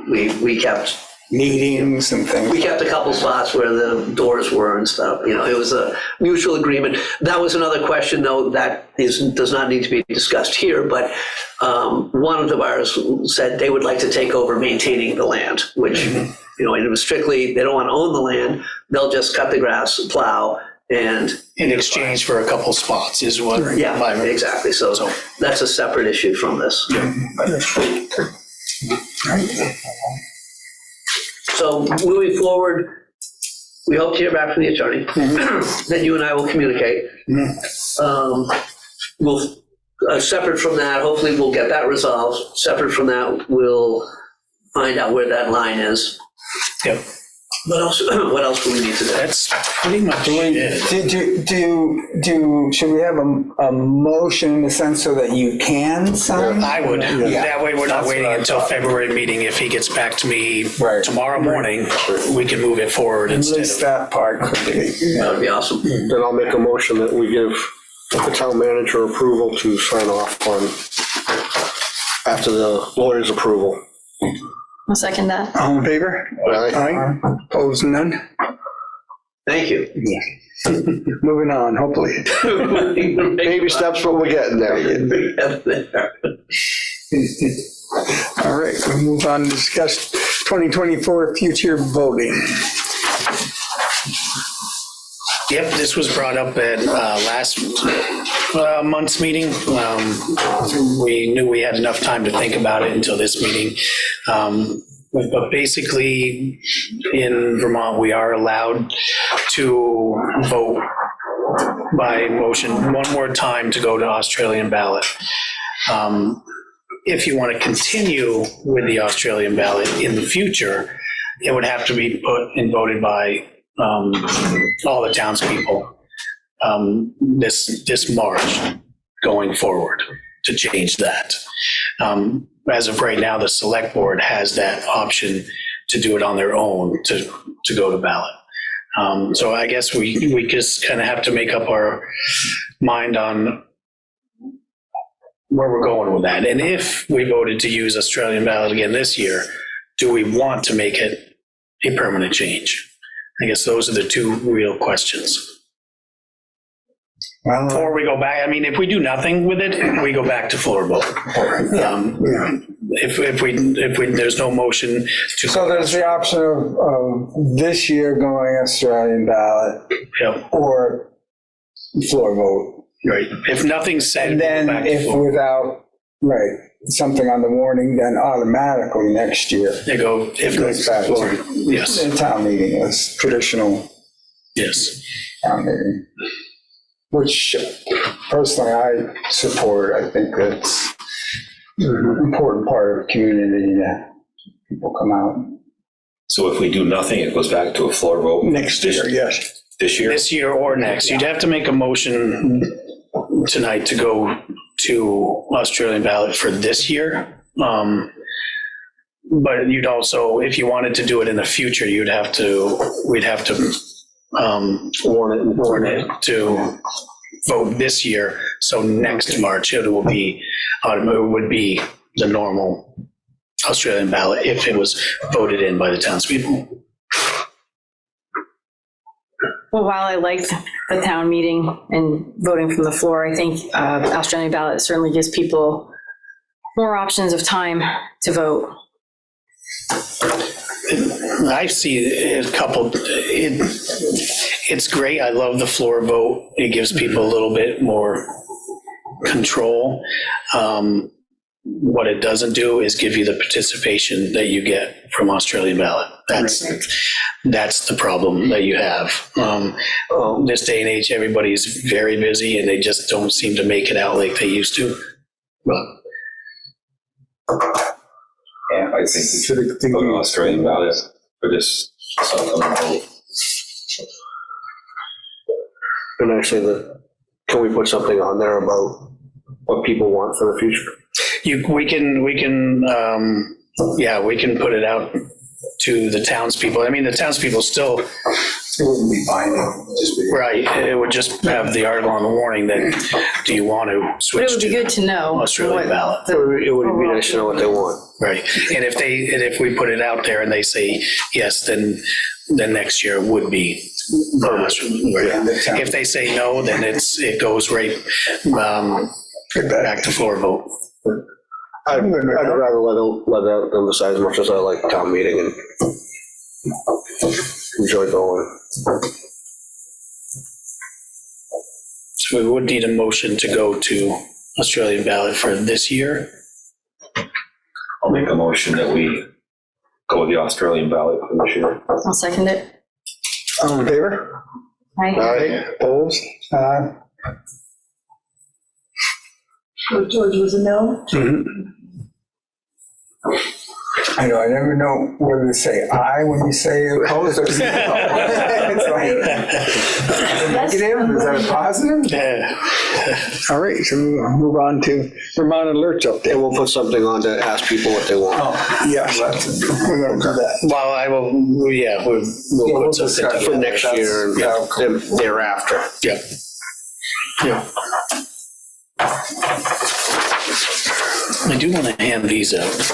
we kept Meetings and things. We kept a couple spots where the doors were and stuff. It was a mutual agreement. That was another question, though, that does not need to be discussed here. But one of the buyers said they would like to take over maintaining the land, which, and it was strictly, they don't want to own the land. They'll just cut the grass, plow, and in exchange for a couple spots is what. Yeah, exactly. So that's a separate issue from this. So moving forward, we hope to hear back from the attorney. Then you and I will communicate. We'll, separate from that, hopefully we'll get that resolved. Separate from that, we'll find out where that line is. Yep. What else do we need to do? That's pretty much it. Should we have a motion in the sense so that you can sign? I would. Yeah. That way we're not waiting until February meeting. If he gets back to me tomorrow morning, we can move it forward At instead least of. that part could be. That would be awesome. Then I'll make a motion that we give the town manager approval to sign off on after the lawyer's approval. I'll second that. All in favor? Aye. Opposed, none? Thank you. Moving on, hopefully. Baby steps, but we're getting there. All right, we'll move on to discuss 2024 future voting. Yep, this was brought up at last month's meeting. We knew we had enough time to think about it until this meeting. But basically, in Vermont, we are allowed to vote by motion one more time to go to Australian ballot. If you want to continue with the Australian ballot in the future, it would have to be put and voted by all the townspeople this March going forward to change that. As of right now, the select board has that option to do it on their own to go to ballot. So I guess we just kind of have to make up our mind on where we're going with that. And if we voted to use Australian ballot again this year, do we want to make it a permanent change? I guess those are the two real questions. Well, Or we go back, I mean, if we do nothing with it, we go back to floor vote. If we there's no motion to. so there's the option of this year going Australian ballot Yeah, or floor vote. right. If nothing's said, And we go then back to if floor. without, right, something on the warning, then automatically next year. They go, if It goes back floor, to yes, the town meeting, was traditional yes. town meeting. Which personally I support. I think that's an important part of the community that people come out. So if we do nothing, it goes back to a floor vote Next year, yes. this year? This year or next, you'd have to make a motion tonight to go to Australian ballot for this year. But you'd also, if you wanted to do it in the future, we'd have to warn it to vote this year. So next March, it would be the normal Australian ballot if it was voted in by the townspeople. Well, while I liked the town meeting and voting from the floor, I think Australian ballot certainly gives people more options of time to vote. I see a couple, it's great. I love the floor vote. It gives people a little bit more control. What it doesn't do is give you the participation that you get from Australian ballot. That's the problem that you have. This day and age, everybody's very busy and they just don't seem to make it out like they used to. But Yeah, I think we should go to Australian ballot for this upcoming vote. And actually, can we put something on there about what people want for the future? we can put it out to the townspeople. I mean, the townspeople still, It wouldn't be binding. right, it would just have the article on the warning that, do you want to But it switch would be good to to know. Australian ballot? It would be nice to know what they want. Right, and if we put it out there and they say yes, then next year would be. Right. If they say no, then it goes right back to floor vote. I'd rather let them decide as much as I like town meeting and enjoy going. So we would need a motion to go to Australian ballot for this year. I'll make a motion that we go with the Australian ballot for this year. I'll second it. All in favor? Aye. Opposed? So George was a no? I know, I never know whether to say aye when you say opposed or say no. It's like, is it negative? Is that a positive? All right, so we'll move on to Vermont Alerts update. And we'll put something on to ask people what they want. Oh, yes, we're gonna do that. Well, we'll put something discuss For together. next year and then thereafter. Yep. Yeah. I do want to hand these out.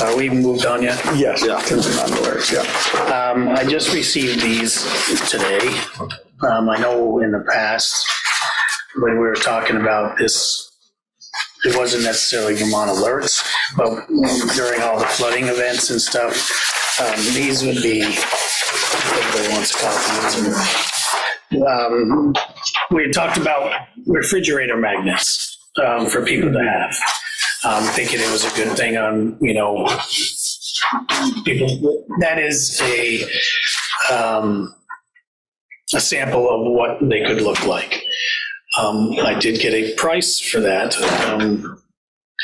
Are we moved on yet? Yes, Yeah. Vermont Alerts, yeah. I just received these today. I know in the past, when we were talking about this, it wasn't necessarily Vermont Alerts, but during all the flooding events and stuff, these would be, everybody wants a copy. we had talked about refrigerator magnets for people to have. Thinking it was a good thing on, people, that is a sample of what they could look like. I did get a price for that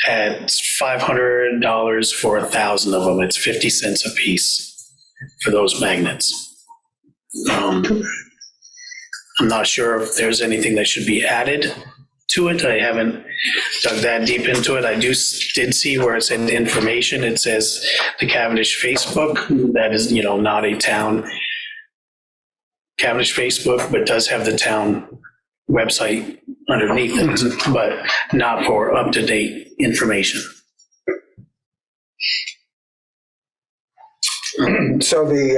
at $500 for 1,000 of them. It's 50 cents a piece for those magnets. I'm not sure if there's anything that should be added to it. I haven't dug that deep into it. I did see where it's in information. It says the Cavendish Facebook. That is, not a town Cavendish Facebook, but does have the town website underneath it, but not for up-to-date information. So the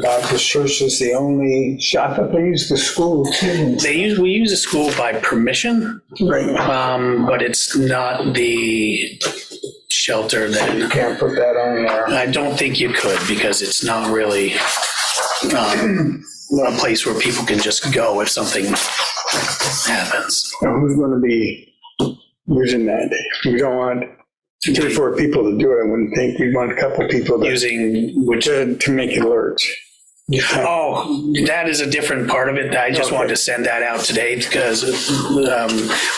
Baptist church is the only shop that they use the school too. We use the school by permission, Right. but it's not the shelter that. You can't put that on there. I don't think you could, because it's not really a place where people can just go if something happens. Now, who's gonna be using that? We don't want 3 or 4 people to do it. I wouldn't think. We want a couple people Using which? to make alerts. Oh, that is a different part of it. I just wanted to send that out today because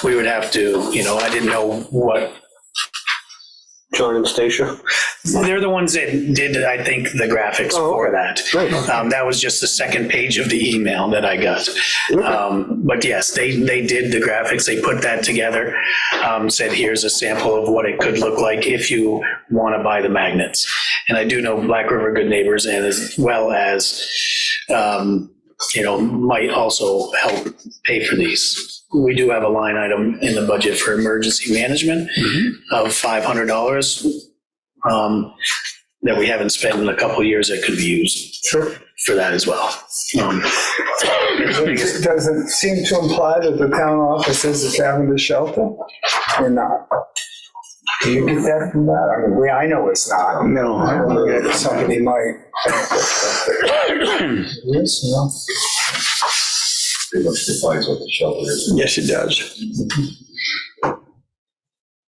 we would have to, I didn't know what. John and Stacia? They're the ones that did, I think, the graphics for that. Right. That was just the second page of the email that I got. But yes, they did the graphics. They put that together, said, here's a sample of what it could look like if you want to buy the magnets. And I do know Black River Good Neighbors, and as well as, might also help pay for these. We do have a line item in the budget for emergency management of $500 that we haven't spent in a couple of years that could be used for that as well. Does it seem to imply that the town office is a Cavendish shelter or not? Do you get that from that? I know it's not. No, I don't know that somebody might. Yes, no. Pretty much defines what the shelter is. Yes, it does.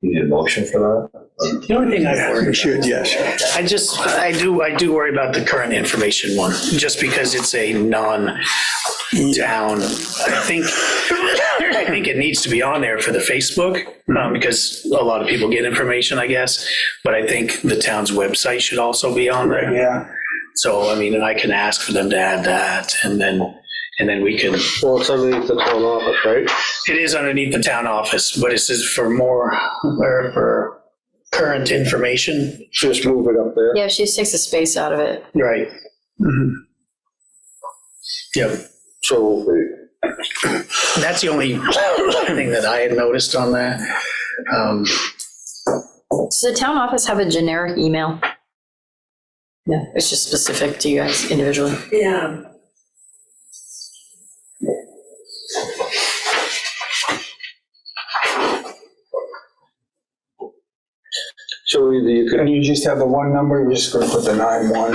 You need a motion for that? The only thing I worry We should, yes. I do worry about the current information one, just because it's a non-town. I think it needs to be on there for the Facebook, because a lot of people get information, I guess. But I think the town's website should also be on there. Yeah. So, I can ask for them to add that, and then we can. Well, it's underneath the town office, right? It is underneath the town office, but it says for for current information. Just move it up there. Yeah, she just takes the space out of it. Right. Yep. So That's the only thing that I had noticed on that. Does the town office have a generic email? No, it's just specific to you guys individually. Yeah. So either you could. And you just have the one number, you're just gonna put the 9-1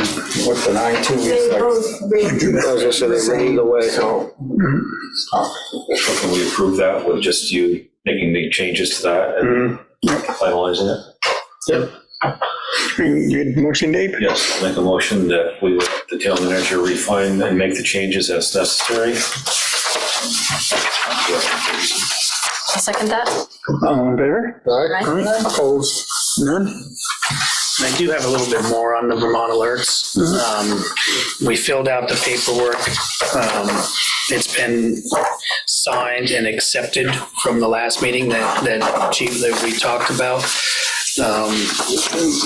with the 9-2. They both read. I was gonna say they read either way. So, Can we approve that with just you making the changes to that and finalizing it? Yep. good motion, Dave? Yes, I'll make a motion that we, the town manager, refine and make the changes as necessary. I'll second that. All in favor? Right? Opposed? None? I do have a little bit more on the Vermont alerts. We filled out the paperwork. It's been signed and accepted from the last meeting that we talked about.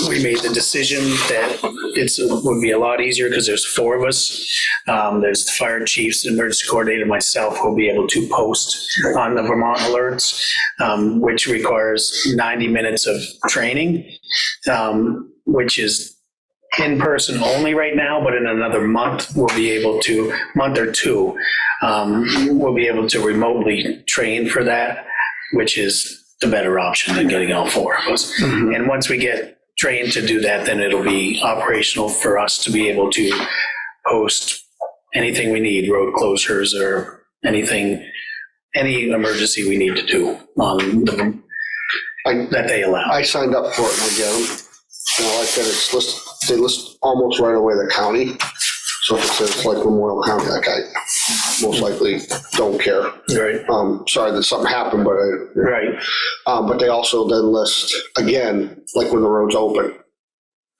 We made the decision that it would be a lot easier because there's 4 of us. There's the fire chiefs, emergency coordinator, myself will be able to post on the Vermont alerts, which requires 90 minutes of training, which is in person only right now, but in another month, we'll be able to, month or two, we'll be able to remotely train for that, which is the better option than getting all 4 of us. And once we get trained to do that, then it'll be operational for us to be able to post anything we need, road closures or anything, any emergency we need to do on that they allow. I signed up for it and I get them. You know, like that, they list almost right away the county. So if it says like Memorial County, like I most likely don't care. Right. Sorry that something happened, but Right. But they also then list again, like when the road's open.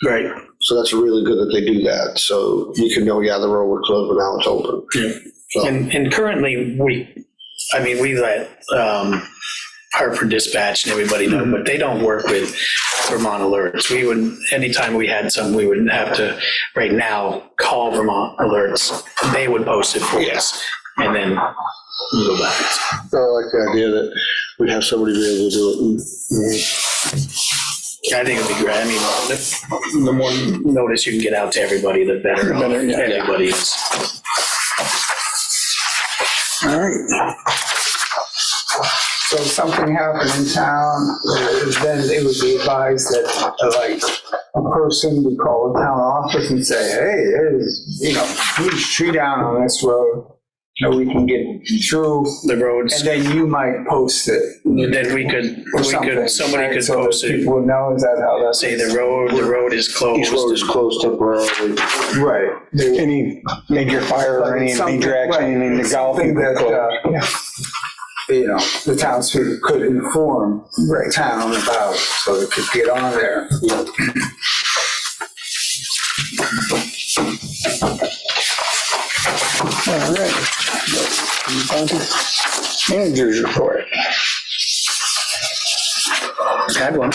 Right. So that's really good that they do that. So you can know, yeah, the road was closed, but now it's open. Yeah. So. And currently we let Hartford Dispatch and everybody know, but they don't work with Vermont Alerts. We would, anytime we had something, we would have to, right now, call Vermont Alerts. They would post it for us, and then we go back. I like the idea that we'd have somebody be able to do it. I think it'd be great. I mean, the more notice you can get out to everybody, the better everybody is. All right. So if something happened in town, then it would be advised that, like, a person would call the town office and say, hey, there's, huge tree down on this road. We can get through the roads. And then you might post it. Then somebody could post it. People know, is that how that's? Say the road is closed. Each road is closed temporarily. Right. Any major fire or any major accident in the Gulf. The townspeople could inform the town about, so they could get on there. All right. Manager's report. Had one.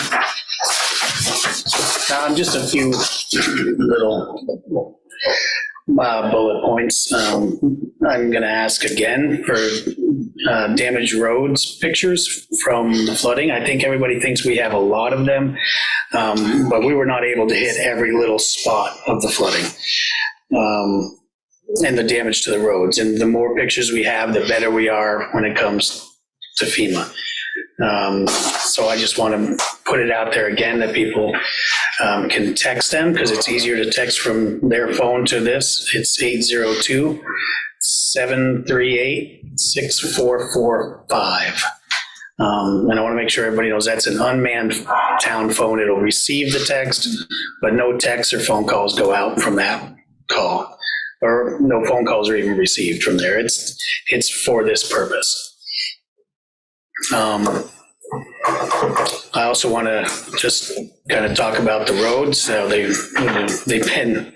Just a few little bullet points. I'm going to ask again for damaged roads pictures from the flooding. I think everybody thinks we have a lot of them, but we were not able to hit every little spot of the flooding. And the damage to the roads. And the more pictures we have, the better we are when it comes to FEMA. So I just want to put it out there again that people can text them, because it's easier to text from their phone to this. It's 802-738-6445. And I want to make sure everybody knows that's an unmanned town phone. It'll receive the text, but no texts or phone calls go out from that call. Or no phone calls are even received from there. It's for this purpose. I also want to just kind of talk about the roads. They've been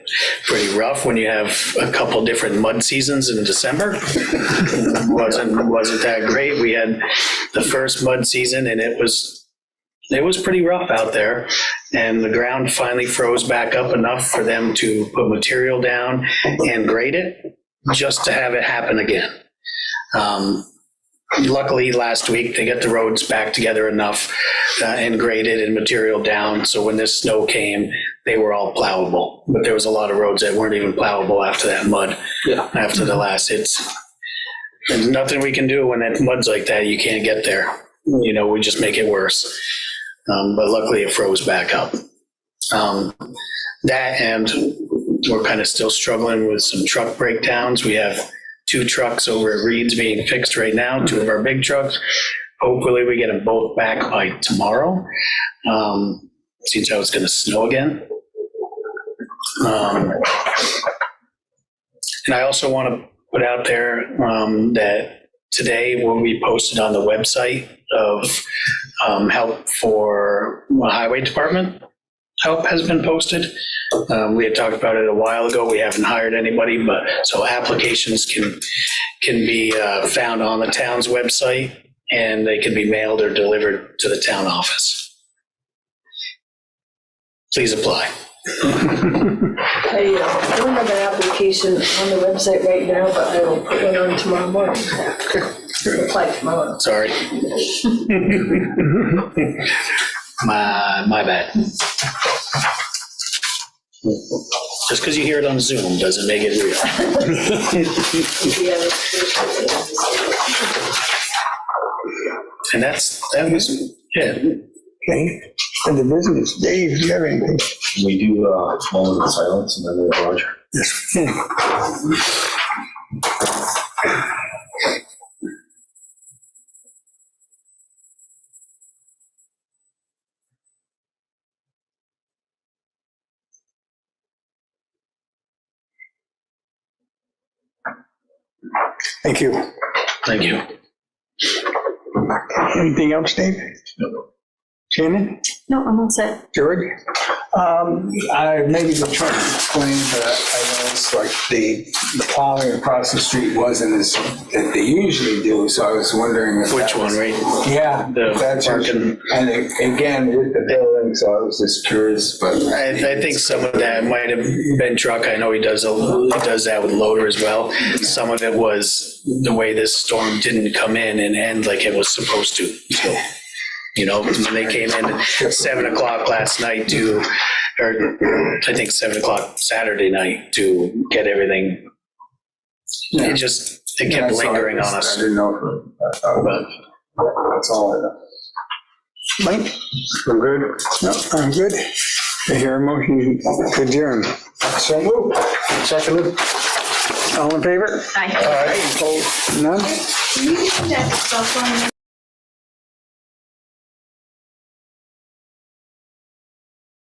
pretty rough when you have a couple different mud seasons in December. wasn't that great. We had the first mud season, and it was pretty rough out there, and the ground finally froze back up enough for them to put material down and grade it, just to have it happen again. Luckily, last week, they got the roads back together enough and graded and material down, so when this snow came, they were all plowable. But there was a lot of roads that weren't even plowable after that mud, after the last hits. There's nothing we can do when that mud's like that. You can't get there. We just make it worse. But luckily it froze back up. That, and we're kind of still struggling with some truck breakdowns. We have 2 trucks over at Reed's being fixed right now, 2 of our big trucks. Hopefully we get them both back by tomorrow. Seems how it's going to snow again. And I also want to put out there that today will be posted on the website of help for the highway department. Help has been posted. We had talked about it a while ago. We haven't hired anybody, but so applications can be found on the town's website, and they can be mailed or delivered to the town office. Please apply. I don't have an application on the website right now, but I will put one on tomorrow morning. Apply tomorrow. Sorry. My bad. Just because you hear it on Zoom doesn't make it real. And that was, Okay. And the business, Dave, do you have anything? We do moment of silence and then we have Roger. Yes. Thank you. Thank you. Anything else, Dave? Shannon? No, I'm all set. George? I maybe the truck explained, but I noticed like the plowing across the street wasn't as that they usually do, so I was wondering if Which that one, was- right? Yeah, The that's parking. and again with the building, so I was just curious, but I think some of that might have been truck. I know he does that with loader as well. Some of it was the way this storm didn't come in and end like it was supposed to. So, you know, when they came in at 7:00 last night or I think 7:00 Saturday night to get everything. Yeah. It kept lingering on us. I didn't know but that's all I know. Mike? I'm good. No, I'm good. I hear a motion to adjourn. So moved. Seconded. All in favor? Aye. Opposed? None? Can you check stuff on